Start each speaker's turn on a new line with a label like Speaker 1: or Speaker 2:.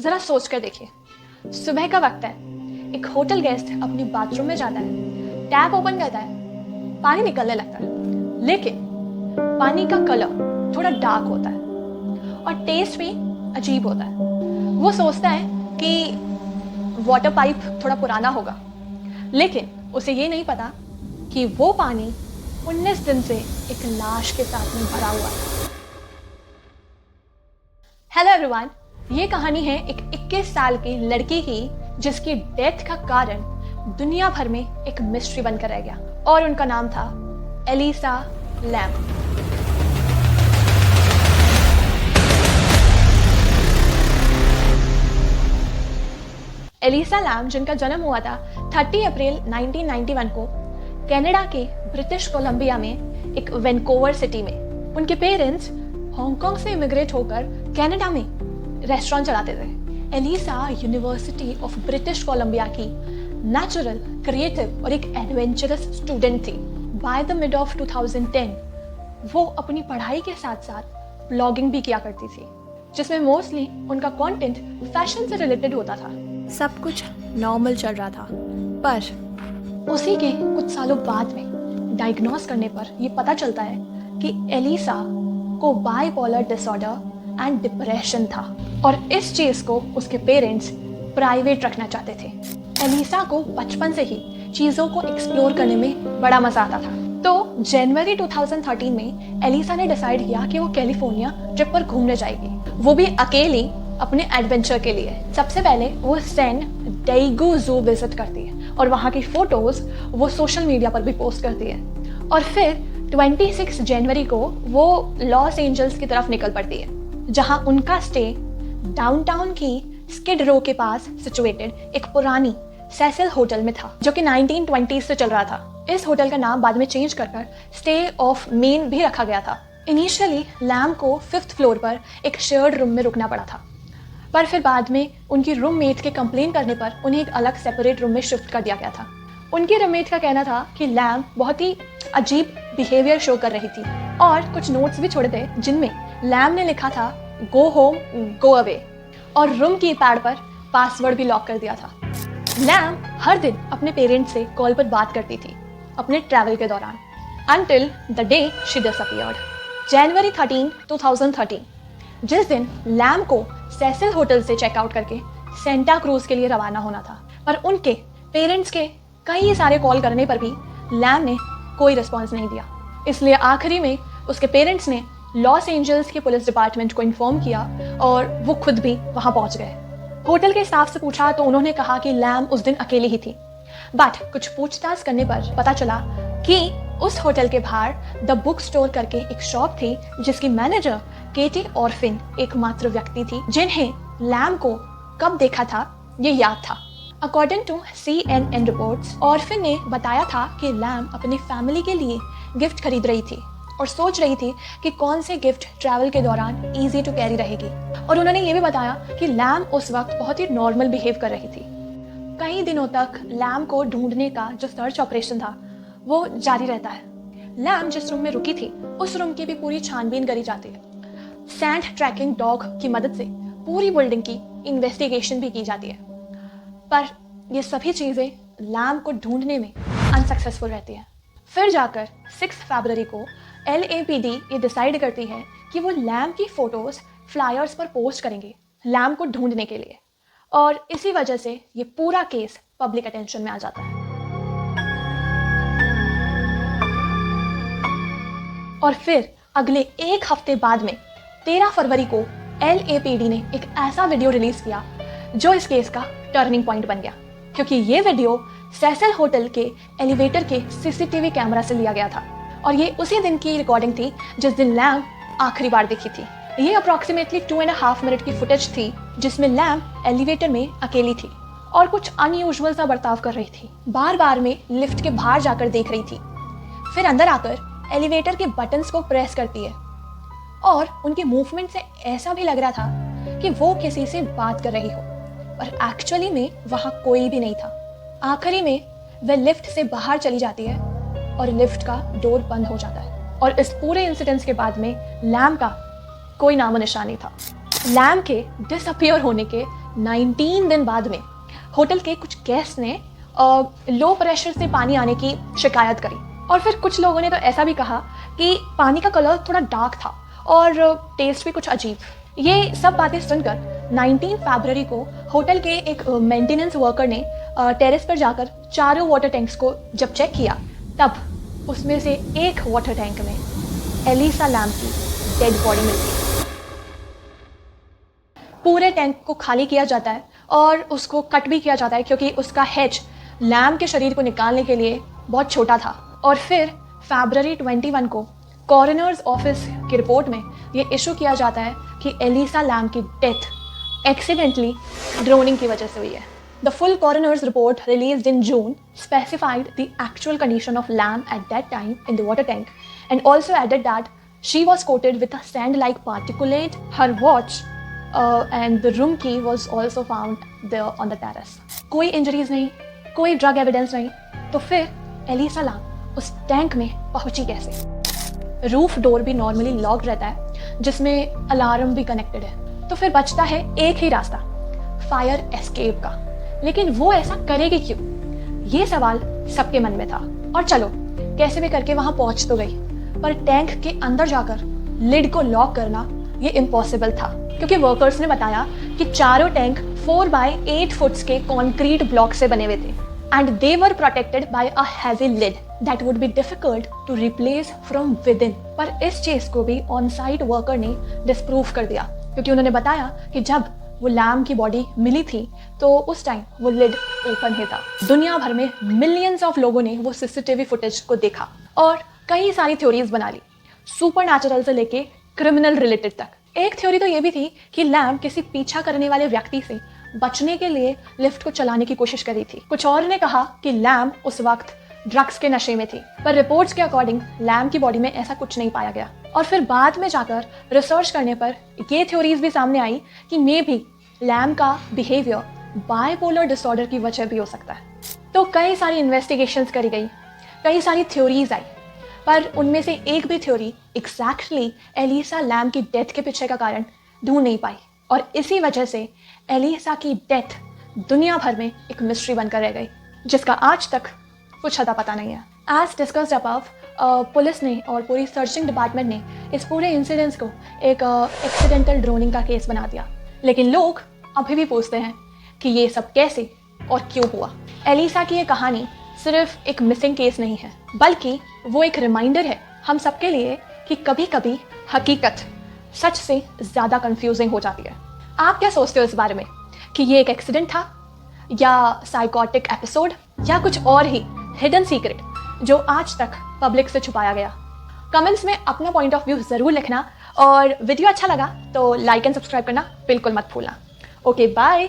Speaker 1: जरा सोच कर देखिए, सुबह का वक्त है, एक होटल गेस्ट अपनी बाथरूम में जाता है, टैप ओपन करता है, पानी निकलने लगता है, लेकिन पानी का कलर थोड़ा डार्क होता है और टेस्ट भी अजीब होता है। वो सोचता है कि वाटर पाइप थोड़ा पुराना होगा, लेकिन उसे ये नहीं पता कि वो पानी 19 दिन से एक लाश के साथ में भरा हुआ है। हेलो एवरीवन, ये कहानी है एक 21 साल की लड़की की जिसकी डेथ का कारण दुनिया भर में एक मिस्ट्री बनकर रह गया और उनका नाम था एलिसा लैम। एलिसा लैम, जिनका जन्म हुआ था 30 अप्रैल 1991 को कनाडा के ब्रिटिश कोलंबिया में एक वैनकूवर सिटी में। उनके पेरेंट्स हांगकांग से इमिग्रेट होकर कनाडा में रेस्टोरेंट चलाते थे। Elisa university of British Columbia की नेचुरल, क्रिएटिव और एक एडवेंचरस स्टूडेंट थी। बाय द मिड ऑफ 2010 वो अपनी पढ़ाई के साथ साथ ब्लॉगिंग भी किया करती थी, जिसमें मोस्टली उनका कंटेंट फैशन से रिलेटेड होता था। सब कुछ नॉर्मल चल रहा था, पर उसी के कुछ सालों बाद में डायग्नोस करने पर यह पता चलता है कि एलिसा को बाइपोलर डिसऑर्डर एंड डिप्रेशन था और इस चीज को उसके पेरेंट्स प्राइवेट रखना चाहते थे। एलिसा को बचपन से ही चीजों को एक्सप्लोर करने में बड़ा मजा आता था, तो जनवरी 2013 में एलिसा ने डिसाइड किया कि वो कैलिफोर्निया ट्रिप पर घूमने जाएगी, वो भी अकेली अपने एडवेंचर के लिए। सबसे पहले वो सैन डिएगो ज़ू विजिट करती है और वहाँ की फोटोज वो सोशल मीडिया पर भी पोस्ट करती है, और फिर 26 जनवरी को वो लॉस एंजल्स की तरफ निकल पड़ती है, जहाँ उनका स्टे डाउनटाउन की स्किड रो के पास सिचुएटेड एक पुरानी सेसिल होटल में था, जो कि 1920s से चल रहा था। इस होटल का नाम बाद में चेंज कर स्टे ऑफ मेन भी रखा गया था। इनिशियली लैम को 5th फ्लोर पर एक शेयर्ड रूम में रुकना पड़ा था, पर फिर बाद में उनकी रूममेट के कंप्लेन करने पर उन्हें एक अलग सेपरेट रूम में शिफ्ट कर दिया गया था। उनकी रूममेट का कहना था कि लैम बहुत ही अजीब बिहेवियर शो कर रही थी और कुछ नोट्स भी छोड़े थे, जिनमें लैम ने लिखा था गो होम गो अवे, और रूम की पैड पर पासवर्ड भी लॉक कर दिया था। लैम हर दिन अपने पेरेंट्स से कॉल पर बात करती थी अपने ट्रैवल के दौरान, until the day she disappeared। जनवरी 13, 2013, जिस दिन लैम को सेसिल होटल से चेकआउट करके सेंटा क्रूज के लिए रवाना होना था, पर उनके पेरेंट्स के कई सारे कॉल करने पर भी लैम ने कोई रिस्पॉन्स नहीं दिया। इसलिए आखिरी में उसके पेरेंट्स ने लॉस एंजल्स के पुलिस डिपार्टमेंट को इन्फॉर्म किया और वो खुद भी वहां पहुंच गए। होटल के स्टाफ से पूछा तो उन्होंने कहा कि लैम उस दिन अकेली ही थी, बट कुछ पूछताछ करने पर पता चला कि उस होटल के बाहर द बुक स्टोर करके एक शॉप थी, जिसकी मैनेजर केटी ऑर्फिन एकमात्र व्यक्ति थी जिन्हें लैम को कब देखा था ये याद था। अकॉर्डिंग टू CNN रिपोर्ट्स, ऑर्फिन ने बताया था कि लैम अपनी फैमिली के लिए गिफ्ट खरीद रही थी और सोच रही थी कि कौन से गिफ्ट ट्रैवल के दौरान इजी टू कैरी रहेगी, और उन्होंने ये भी बताया कि लैम उस वक्त बहुत ही नॉर्मल बिहेव कर रही थी। कई दिनों तक लैम को ढूंढने का जो सर्च ऑपरेशन था वो जारी रहता है। लैम जिस रूम में रुकी थी उस रूम की भी पूरी छानबीन करी जाती है। सैंड ट्रैकिंग डॉग की मदद से पूरी बिल्डिंग की इन्वेस्टिगेशन भी की जाती है, पर ये सभी चीजें लैम को ढूंढने में अनसक्सेसफुल रहती है। फिर जाकर 6 फरवरी को LAPD ये डिसाइड करती है कि वो लैम की फोटोज फ्लायर्स पर पोस्ट करेंगे लैम को ढूंढने के लिए, और इसी वजह से ये पूरा केस पब्लिक अटेंशन में आ जाता है। और फिर अगले एक हफ्ते बाद में 13 फरवरी को LAPD ने एक ऐसा वीडियो रिलीज किया जो इस केस का टर्निंग पॉइंट बन गया, क्योंकि ये वीडियो सेसिल होटल के एलिवेटर के CCTV कैमरा से लिया गया था, और ये उसी दिन की रिकॉर्डिंग थी जिस दिन लैम आखिरी बार दिखी थी। ये अप्रॉक्सीमेटली 2.5 मिनट की फुटेज थी, जिसमें लैम एलिवेटर में अकेली थी और कुछ अनयूजुअल सा बर्ताव कर रही थी। बार बार में लिफ्ट के बाहर जाकर देख रही थी, फिर अंदर आकर एलिवेटर के बटन्स को प्रेस करती है, और उनके मूवमेंट से ऐसा भी लग रहा था कि वो किसी से बात कर रही हो, पर एक्चुअली में वहां कोई भी नहीं था। आखिरी में वह लिफ्ट से बाहर चली जाती है और लिफ्ट का डोर बंद हो जाता है, और इस पूरे इंसिडेंट्स के बाद में लैम का कोई नामो निशान नहीं था। लैम के डिसअपियर होने के 19 दिन बाद में होटल के कुछ गेस्ट ने लो प्रेशर से पानी आने की शिकायत करी, और फिर कुछ लोगों ने तो ऐसा भी कहा कि पानी का कलर थोड़ा डार्क था और टेस्ट भी कुछ अजीब। ये सब बातें सुनकर 19 फरवरी को होटल के एक मेंटेनेंस वर्कर ने टेरेस पर जाकर चारों वाटर टैंक्स को जब चेक किया, तब उसमें से एक वाटर टैंक में एलिसा लैम्ब की डेड बॉडी मिलती है। पूरे टैंक को खाली किया जाता है और उसको कट भी किया जाता है क्योंकि उसका हेड लैम्ब के शरीर को निकालने के लिए बहुत छोटा था। और फिर फरवरी 21 को कॉरोनर्स ऑफिस की रिपोर्ट में ये इशू किया जाता है कि एलिसा लैम्ब की डेथ एक्सीडेंटली ड्रोनिंग की वजह से हुई है। The full coroner's report released in June specified the actual condition of Lamb at that time in the water tank and also added that she was coated with a sand-like particulate, her watch and the room key was also found there on the terrace. कोई injuries नहीं, कोई drug evidence नहीं, तो फिर Elisa lamb उस tank में पहुंची कैसे? रूफ डोर भी नॉर्मली लॉक्ड रहता है जिसमें अलार्म भी कनेक्टेड है, तो फिर बचता है एक ही रास्ता, फायर एस्केप का। लेकिन वो ऐसा करेगी क्यों? ये सवाल सबके मन में था। और चलो कैसे भी करके वहां पहुंच तो गई, पर टैंक के अंदर जाकर लिड को लॉक करना ये इम्पॉसिबल था क्योंकि वर्कर्स ने बताया कि चारों टैंक 4 बाय 8 फुट्स के कंक्रीट ब्लॉक से बने हुए थे and they were protected by a heavy lid that would be difficult to replace from within. पर इस चीज को भी ऑन साइट वर्कर ने डिस्प्रूव कर दिया क्योंकि उन्होंने बताया कि जब वो लैम्ब की बॉडी मिली थी तो उस टाइम वो लिड ओपन ही था। दुनिया भर में मिलियंस ऑफ लोगों ने वो सीसीटीवी फुटेज को देखा और कई सारी थ्योरीज बना ली, सुपर नेचुरल से लेके क्रिमिनल रिलेटेड तक। एक थ्योरी तो ये भी थी कि लैम्ब किसी पीछा करने वाले व्यक्ति से बचने के लिए लिफ्ट को चलाने की कोशिश करी थी। कुछ और ने कहा कि लैम्ब उस वक्त ड्रग्स के नशे में थी, पर रिपोर्ट्स के अकॉर्डिंग लैम्ब की बॉडी में ऐसा कुछ नहीं पाया गया। और फिर बाद में जाकर रिसर्च करने पर ये थ्योरीज भी सामने आई कि मे भी लैम्ब का बिहेवियर बाइपोलर डिसऑर्डर की वजह भी हो सकता है। तो कई सारी इन्वेस्टिगेशंस करी गई, कई सारी थ्योरीज आई, पर उनमें से एक भी थ्योरी एग्जैक्टली एलिसा लैम्ब की डेथ के पीछे का कारण ढूंढ नहीं पाई। और इसी वजह से एलिसा की डेथ दुनिया भर में एक मिस्ट्री बनकर रह गई जिसका आज तक कुछ अता पता नहीं है। एज डिस्कस्ड अबव, पुलिस ने और पूरी सर्चिंग डिपार्टमेंट ने इस पूरे इंसिडेंट्स को एक एक्सीडेंटल ड्रोनिंग का केस बना दिया, लेकिन लोग अभी भी पूछते हैं कि ये सब कैसे और क्यों हुआ। एलिसा की ये कहानी सिर्फ एक मिसिंग केस नहीं है, बल्कि वो एक रिमाइंडर है हम सबके लिए कि कभी कभी हकीकत सच से ज़्यादा कंफ्यूजिंग हो जाती है। आप क्या सोचते हो इस बारे में कि ये एक एक्सीडेंट था या साइकोटिक एपिसोड या कुछ और ही हिडन सीक्रेट जो आज तक पब्लिक से छुपाया गया? कमेंट्स में अपना पॉइंट ऑफ व्यू ज़रूर लिखना और वीडियो अच्छा लगा तो लाइक एंड सब्सक्राइब करना बिल्कुल मत भूलना। Okay bye.